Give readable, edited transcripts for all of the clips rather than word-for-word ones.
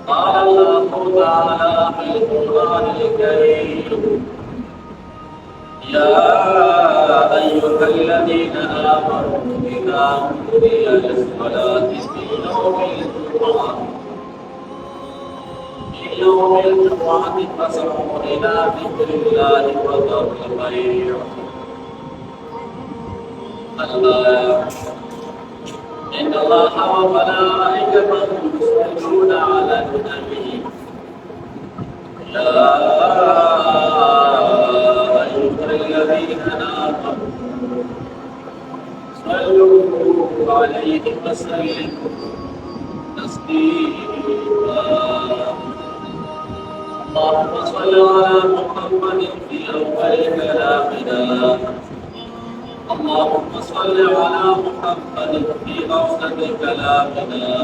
قال الله تعالى في القرآن الكريم: يا أيها الذين آمنوا إذا نودي للصلاة في يوم الجمعة فاسعوا إلى ذكر الله وذروا البيع. الآية: إن الله وملائكته يصلون على النبي يا أيها الذين آمنوا صلوا عليه وسلموا تسليما. اللهم صل على محمد في أول كلامنا. اللهم صل على محمد في أوسط كلامنا.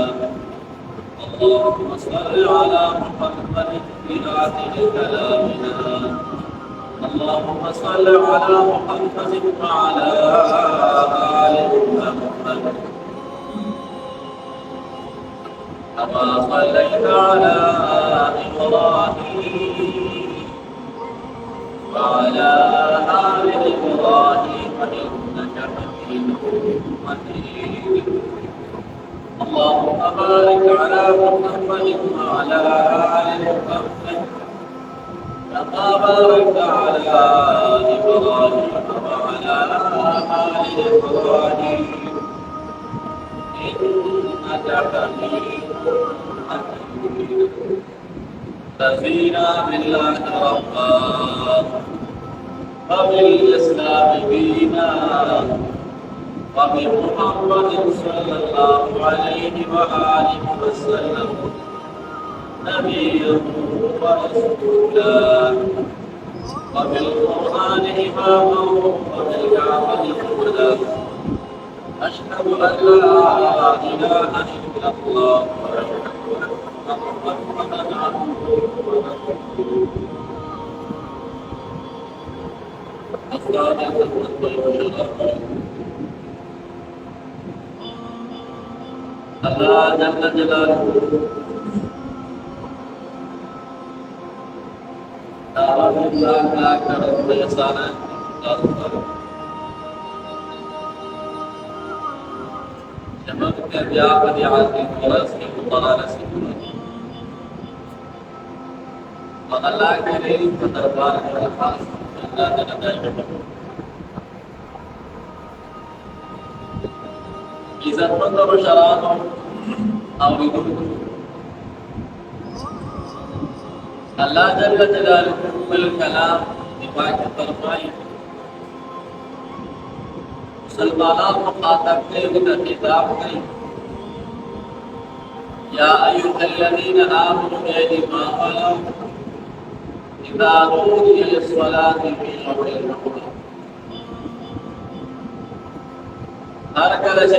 اللهم صل على محمد في آخر كلامنا. اللهم صل على محمد وعلى آل محمد كما صليت على إبراهيم وعلى آل إبراهيم إنك حميد مجيد. اللهم بارك على محمد وعلى آل محمد كما باركت على إبراهيم وعلى آل إبراهيم إنك حميد مجيد. رضينا بالله ربا وبالإسلام دينا وبمحمد صلى الله عليه وآله وسلم نبيا ورسولا وبالقرآن إماما وبالكعبة هدى. أشهد أن لا إله إلا الله وأشهد أن محمدا عبده ورسوله. الصادق الطيب الشرف الله جل جلاله دعوة الله لا كرم بيسانا جمع كريا بديعة ورسل وطلال سكولة وغلا كريم فتربار الخاص الله جل جلاله إذا منذ بشران أولي اللہ جل جلالہ بالکلام دفاع کی فرمائی مسلمانان مخاطب نے انہیں خطاب کی یا ایها الذین آمنوا اے ایمان والو اذا نودی للصلاة فی یوم الجمعہ ہر کله چې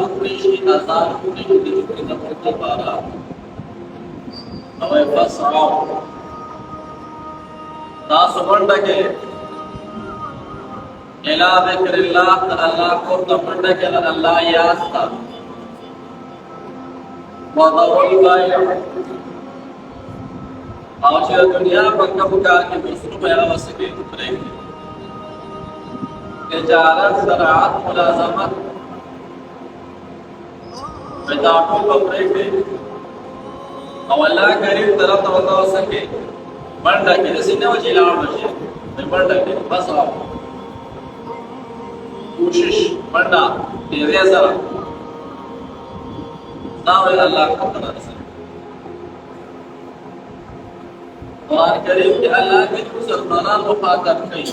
وکړي شي اذان وکړي د ذکر لپاره او فاسعوا تاسو منډه کې الا ذکر الله الله کو منډه کې الله یاد تا وضعوا البيع او چې دنیا په کوم کار کې مسلو بیا وسکے پرې تجارت زراعت ملازمت بداخل پرې کې او الله کریم طرف ته وتا وسکے منډه کې د سینې وجې لاړ شي په منډه کې بس کوشش منډه دې سره دا ویل الله تعالی سره قرآن کریم کې الله کې مسلمانان مخاطب کوي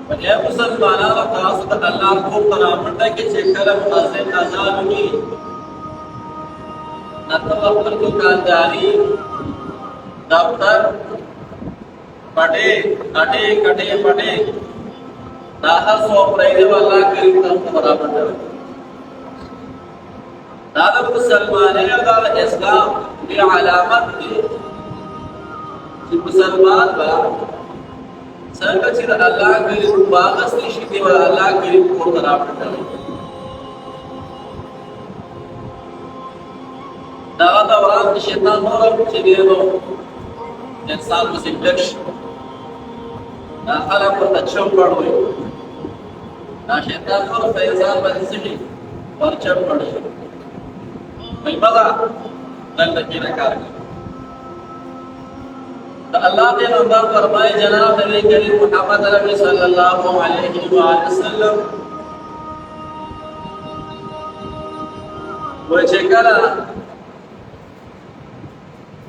وجه مسلمانان تاسو ته الله کو قرآن منډه کې چې کله مؤذن اذان وکړي نتوکل دکانداری دفتر پٹے کٹے کٹے پٹے داہر سو پرائدے والا کریم تم برابر ہے دادا مسلمان ہے دادا اسلام کی علامت ہے کہ مسلمان با څنګه چې د الله کریم واغستې شي دی ولا الله کریم کور ته راوړل دا دوران د شیطان نور چې دی نو انسان په سیټک شي دا خلک ورته چم پړوي دا شیطان نور په انسان باندې سړي ورچم پړوي وایي مزه دلته کې نه کار کوي اللہ کے نمبر فرمائے جناب نبی کریم محمد ربی صلی اللہ علیہ وآلہ وسلم وہ چکرہ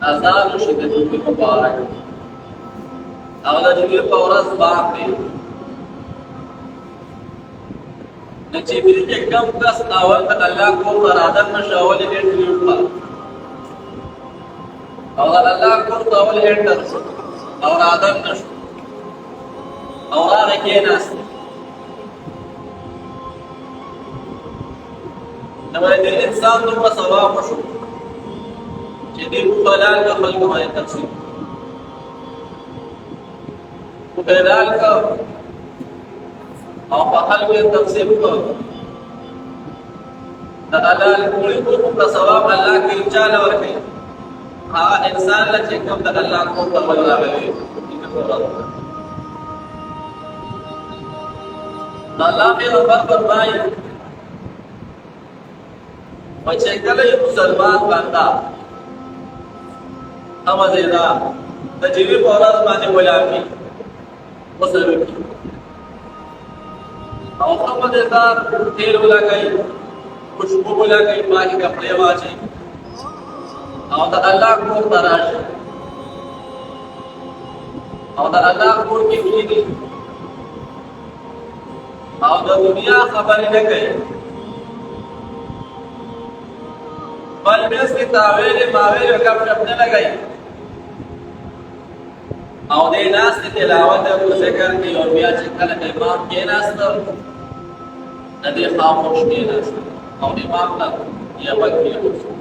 ازاد شدیدو کی مبارک اولا جوی پورس باق دی نچیبری کے کم کس اول تا اللہ کو مرادن مشاولی انٹریو پر اور اللہ کو طول انٹر اور آدم نشو اور آرکی ناستی نمائی دل انسان دو کا ثواب شو چی دل خلال کا خلق ہمارے تقسیم خلال کا اور خلق تقسیم کو دا اللہ کوئی کو کا ثواب اللہ کی چال ورکی ہاں انسان لا چکم دا اللہ کو تقبل راوی اللہ میں ربط فرمائی وچکل یہ مسلمان بندہ ہم زیدہ تجیبی پورت مانی غلامی مسلم کی اور ہم زیدہ تیل بلا گئی خوشبو بلا گئی ماہی کپڑے واجی اور دا اللہ کو تراش اور دا اللہ کو کی فیدی اور دا دنیا خبر نہ گئی بل بیس کی تاویل ماویل وکم شپنے لگئی اور دے ناس کی تلاوت ہے کو ذکر کی اور بیا چکل امام کے ناس تر ندی خاموش کے ناس اور امام نہ یہ بکی حسن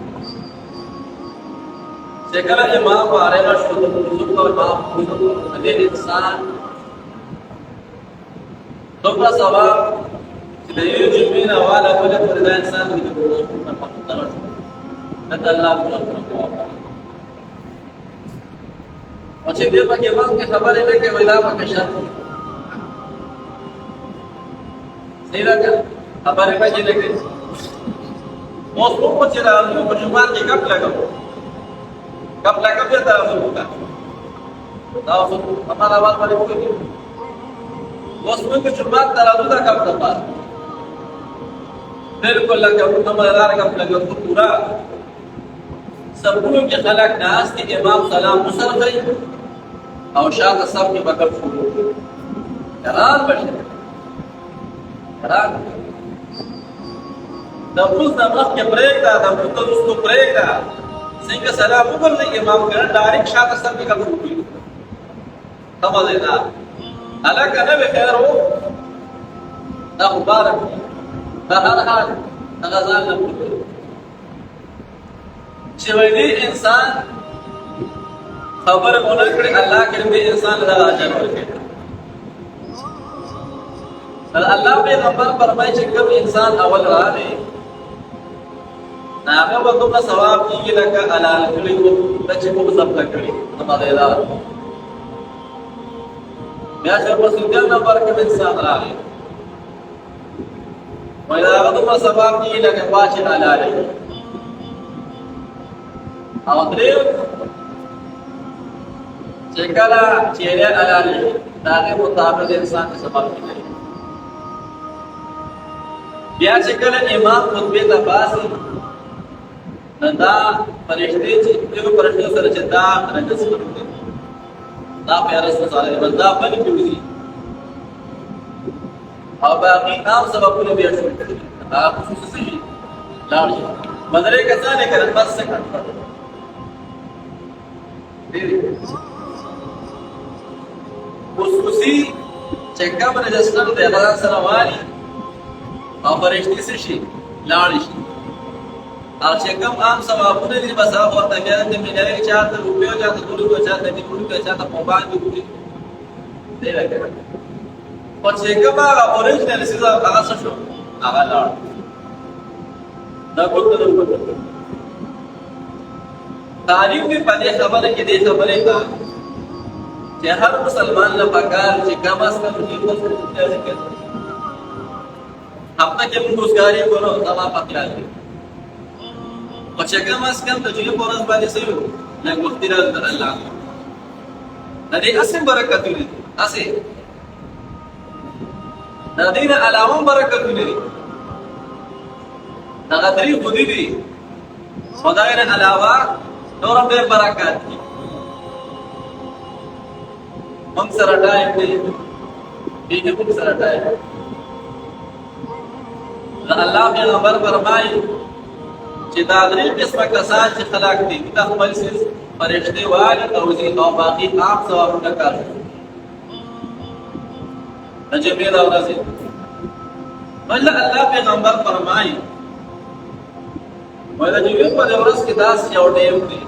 سیکل امام بارے میں شروع بزرگ اور امام بزرگ ندی انسان دوبرا ثواب دیو جمعین والا بلد فردا انسان کی بزرگ پر مقدر رشد نت اللہ بزرگ کو اور چھے دیر پاک امام کے خبر ہے کہ ویلا پاک شرط سیدھا کیا خبر ہے کہ لیکن موسموں کو چرا کو جمعان کی کب لگا کب لگا بھی تاوزن ہوگا تاوزن ہمارا آواز بڑی ہوگی موسموں کی جمعان ترازو دا کب دفار بلکل لگا ہمارا کب لگا تو پورا سبونوں کے خلق ناس کی امام سلام مصر گئی اور شاہ سب کی بکر شروع قرار بشے قرار دفوز نمخ کے بریک دا دفوز دفوز کو بریک دا سنگ سلام اوپر نہیں امام کرن ڈائریک شاہ سب کی بکر شروع سمجھے نا اللہ کا نبی خیر ہو دا مبارک دا ہر حال دا غزال نبی چویدی انسان خبر ہونا کڑی اللہ کرم بھی انسان لدہ آجر ہوئے اللہ پہ نمبر فرمائی چکم انسان اول رہا دے ناغا وقت کا ثواب کی لکا علال کلی کو بچے کو سب لکڑی ہمارے دار میں شرف سنگر نمبر کم انسان رہا دے وَإِذَا غَضُمَ ثواب کی لکا باشن علالے اور دریو چکلا چیرے علالی داغے مطابق انسان کے سبب کی گئی بیا چکلا امام خطبی تفاسی ندا پرشتی چکلو پرشتی سر چدا رجس کرتے دا پیارس مسالے بندہ بنی جوڑی اور باقی نام سبب کو بیا شروع کرتے دا خصوصی لارجی مدرے کسانے کرن بس سے کھٹتا خصوصی چکم رجسٹر دیغران سروالی اور فرشتی سے شی لاری شی اور چکم عام ثوابون لی بساق اور تکیرت ملائے چاہتا روپیو چاہتا دولو چاہتا نیپولو چاہتا موبائل بھی کوئی دی لکه خو چې کوم هغه اوریجنل څیز هغه څه شو هغه لاړ دا ګوته نه ګوته تعلیم دې په دې خبره کې دې خبرې کا چې هر مسلمان له پکار چې کم از کم دې په څه ذکر هفته کې موږ روزګاری کولو دا پکار دي او چې کم از کم د جوړ پورز باندې سوي نه وختي راځي الله د دې اسم برکتونه دي اسه د دې نه علاوه برکتونه دي دا غدري خودي دي خدای نه علاوه نور به برکات دي موږ سره ټایم دی دې موږ سره ټایم الله پیغمبر فرمایي چې دا درې قسمه کسان چې خلق دي د خپل سیس فرشتي والی توزیع او باقي عام ثوابونه کوي نجمه دا ورځي بل الله پیغمبر فرمایي ولا جوړ په ورځ کې داس یو ټیم دی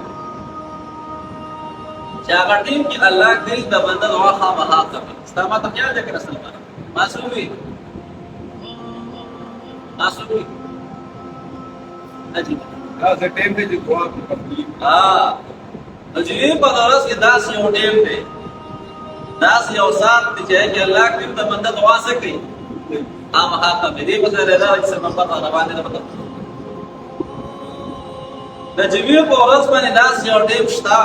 چې هغه ټیم کې الله کوي د بنده دعا خامخا کوي ستاسو ته خیال دې کړئ سلمان معصومي اجي دا ټیم دی چې دعا کوي نجمه په ورځ کې داس یو ټیم دی داس یو سات چې الله کوي د بنده دعا کوي خامخا کوي دې په سره راځي چې په باندې نه پته د جمعې په ورځ باندې داس یو ټیم شته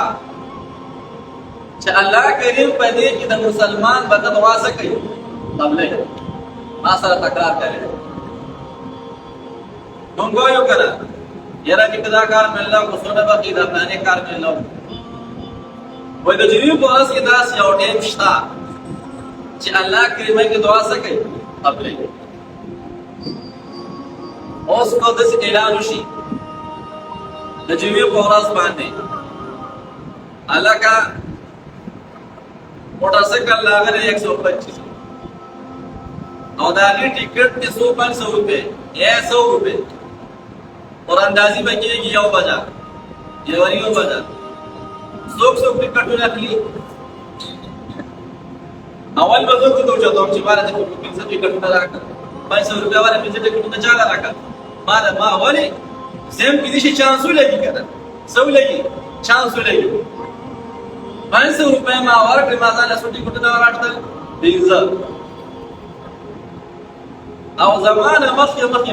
چې الله کریم په دې کې د مسلمان بد دعا کوي قبلې ما سره تکرار کوي موږ یو کړه یاره چې دا کار مې الله کو سونه باقي دا باندې کار مې الله وای د جمعې په ورځ کې داس یو ټیم شته چې الله کریم کې دعا کوي قبلې اوس کو د اعلان وشي د جمعې په ورځ باندې الکا موټرسایکل لاغره 125 او دا غي ټیکټ 100 روپے 100 روپے اور اندازي بکیږي یو بجا یو بجا څوک ټیکټونه اخلي اول به زه ته چاته چې بار دې په څه ټیکټونه راکړه 500 روپے ولا په ټیکټونه چاله راکړه ما اولی زم کې دې شي چانس ولګي کړه سو لګي چانس ولګي 500 روپے ما ورکړې ما ځان له سټي کوټه دا راټل دیزه او زمانه مخکې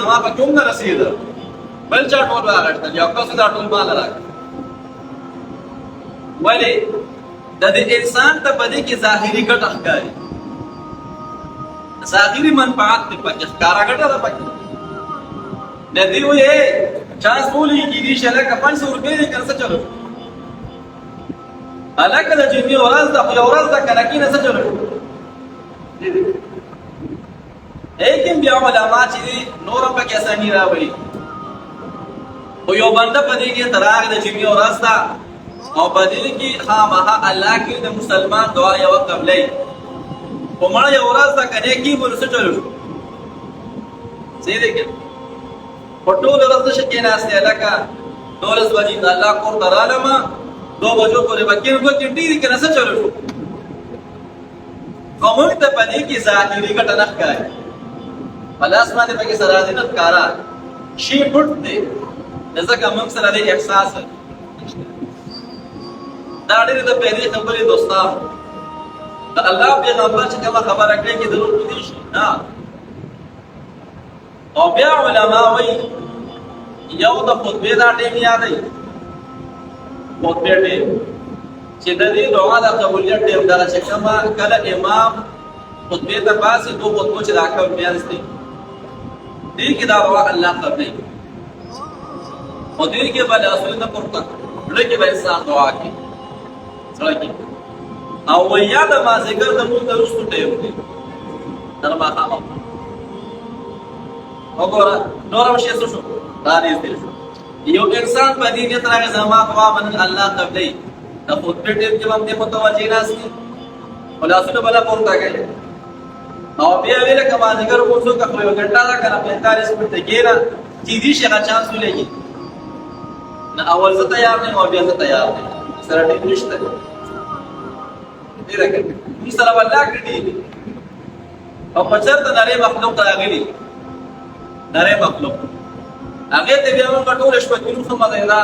زما په کوم نه رسید بل چا ټول راټل یو کس دا ټول مال راک ولی د دې انسان ته پدې کې ظاهري ګټه ښکاري ظاهري منفعت په پکې ښکارا ګټه ده پکې ندی وې چانس بولی کی دي شله کا 500 روپے دې کنه چلو الکه د جمعې ورځ د ورځ د کنه کې نه چلو لیکن بیا علماء چې نور په کې اساني راوړي او یو بنده په دې کې تراغ د جمعې ورځ دا او په دې کې خامخا الله کې د مسلمان دعا یو قبلې په مړ یو ورځ د کنه کې ورسره چلو صحیح دی پټول ورځ شکه ناشته لکه دولس بجې د الله کور درالما 2 بجو پورې وکیل کو چې ډیری کنه څه چلو کومه ته پدې کې ظاهري ګټه نه ښکاري خلاص باندې پکې سره راځي نه ښکارا شی پټ دی ځکه موږ سره د احساس دا ډېر د پیری خبرې دوستانو د الله پیغمبر چې کومه خبره کوي کې ضرور دي شي نه او بیا علماء وایي یو د خطبه دا ټیم یادای خطبه ټیم چې د دې دعا د قبولیت ټیم دا چې کما کله امام خطبه ته پاسې دوه خطبه چې راکاو بیان ستي دې کې دا دعا الله قبلې او دې کې بل اصل نه پورته لکه به انسان دعا کوي سره کې او ویا د ما ذکر د مو درستو ټیم دی تر ما خامو وګوره نورم شي څه شو دا دې دې یو انسان په دې کې ترغه زما دعا باندې الله قبلې د خطبه ټیم کې باندې متوجه ناشتي خلاصونه بلا پورته کوي او بیا ویل کما ذکر کوڅو کا یو غنټه دا کنه 45 منټه کېره چې دې شي چانس ولګي نه اول زه تیار نه او بیا زه تیار نه سره ټیم نشته دې راکړي دې سره والله کړي او په چرته نری مخلوق راغلي نری مخلوق هغه ته بیا موږ ټول شپه کینو سم ده دا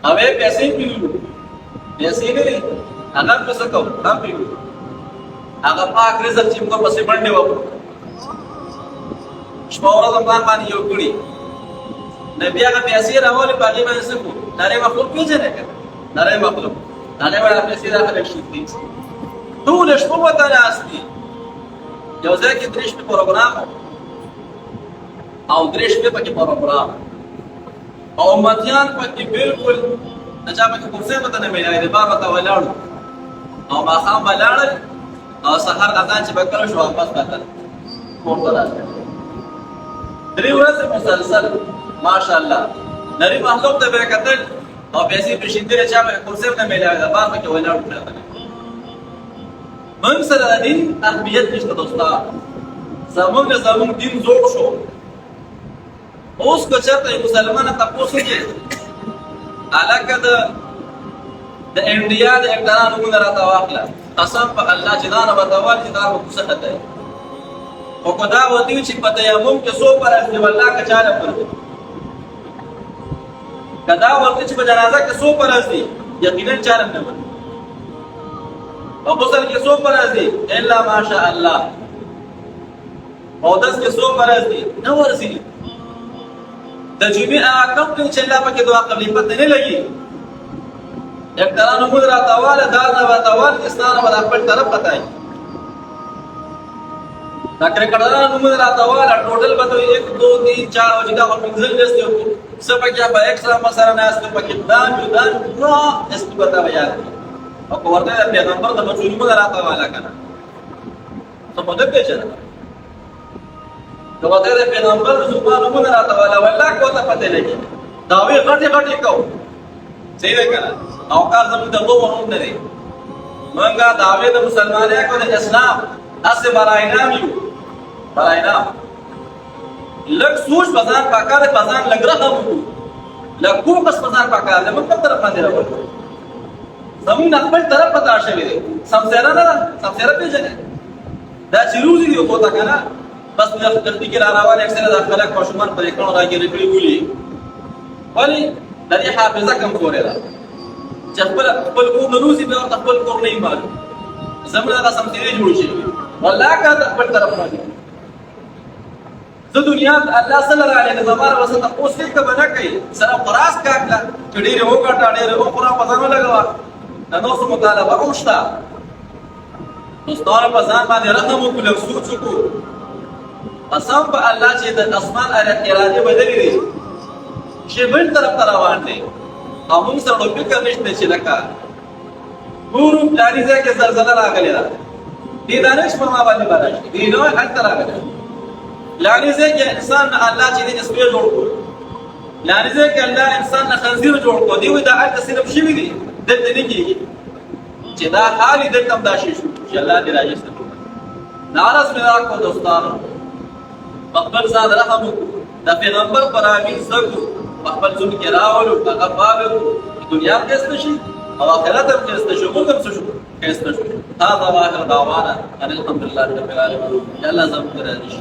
اوې پیسې کینو پیسې نه هغه څه کوو دا پیو هغه پاک رزق چې موږ پسې باندې وو شپه ورځ باندې یو کړی نبی هغه پیسې راولې باندې باندې څه کو نری مخلوق پیژنې کړه نری مخلوق دا نه ولا پیسې راخلې شي ټول شپه وته راستي یو ځای کې درېش په پروګرام او درېش په پکې پروګرام او متيان پکې بالکل د چا پکې کوڅه مته نه ملایي د بابا ته ولاړو او ما خام ولاړ او سحر اذان چې بکره شو واپس راغله کوټه راغله درې ورځې مسلسل ماشاءالله نری مخلوق ته به کتل او پیسې په شیندره چا پکې کوڅه نه ملایي د بابا کې ولاړو من سره د دین اهمیت نشته دوستان زموږ دین زوړ شو اوس که چېرته مسلمان تاسو کې علاقه د انډیا د اقتدار موږ راته واخله قسم په الله چې دا نه بدوال چې دا په څه خطر او کدا وتی چې په تیمم کې سو پر اصل والله کا چاله پر کدا وتی چې په جنازه کې سو پر اصل یقینا چاله نه پر او غسل کې سو پر اصل الا ماشاء الله او داس کې سو پر اصل نو ورسي د جمعه کوم چې الله پکې دعا قبلې پته نه لګي اقتران موږ راتواله دا نه وتاول اسلام ولا خپل طرف پتاي دا کرکړه موږ راتواله ټوټل به 1 2 3 4 او جدا په منځل دسته سبا کې په ایکسترا مسره نه است په کې دان نو است پتا ویا او ورته پیغمبر د مجنون موږ راتواله کنه څه په دې پیژنه نو ته پیغمبر زبان موږ راتواله والله کو ته پته لګي دا وی غټي کو صحیح ده کنه او کار زموږ د دوه ورو نه دي مونږه داوی د مسلمانانو کو د اسلام اسه براینا یو براینا لک سوچ بازار پاکاله بازار لګ رقم لک کو کس بازار پاکاله موږ په طرف باندې راوړو زموږ خپل طرف پتا شوی دي سمسره نه سمسره پیژنه دا چیروزی دی کوتا کنه بس د خپل کې را روانه اکثره د خلک ماشومان پر اکران راګي لري ویلي ولی د دې حافظه کم کورې ده چې خپل کور نوزي به خپل کور نه ایمال زموږ د سمسره جوړ شي والله کا خپل طرف باندې د دنیا الله صلی الله علیه وسلم وسط اوس کې بنا کوي سره خلاص کاکلا چډې ره وکټا ډېر او قرآن په ځان لګوا د نو څه مطالبه اوشتا دوستانو په ځان باندې رحم وکړو سوچ وکړو قسم په الله چې د اسمان اراده بدلې دي چې بل طرف ته روان دي او موږ سره فکر نشته چې لکه ګورو دانیزه کې زلزلہ راغلی ده دې دانش په ما باندې بارش دي نو حل تر راغلی لانیزه کې انسان الله چې دې اسپې جوړ کړ لانیزه کې الله انسان نه خنزیر جوړ کړ دی وي دا حالت صرف شي دي دلته نه کېږي چې دا حال دې کم داشي شو چې الله دې راځي ناراض مې راکو دوستانو خپل ځان رحم د پیغمبر پر امین زکو خپل ځون کې راولو هغه پالو دنیا کې استشي او آخرت هم کې استشي موږ هم څه شو کې استشي هذا واخر دعوانا ان الحمد لله رب العالمين یا الله زموږ راځي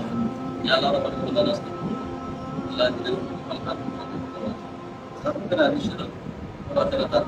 یا الله رب العالمین الله دې الحمد لله زموږ راځي او آخرت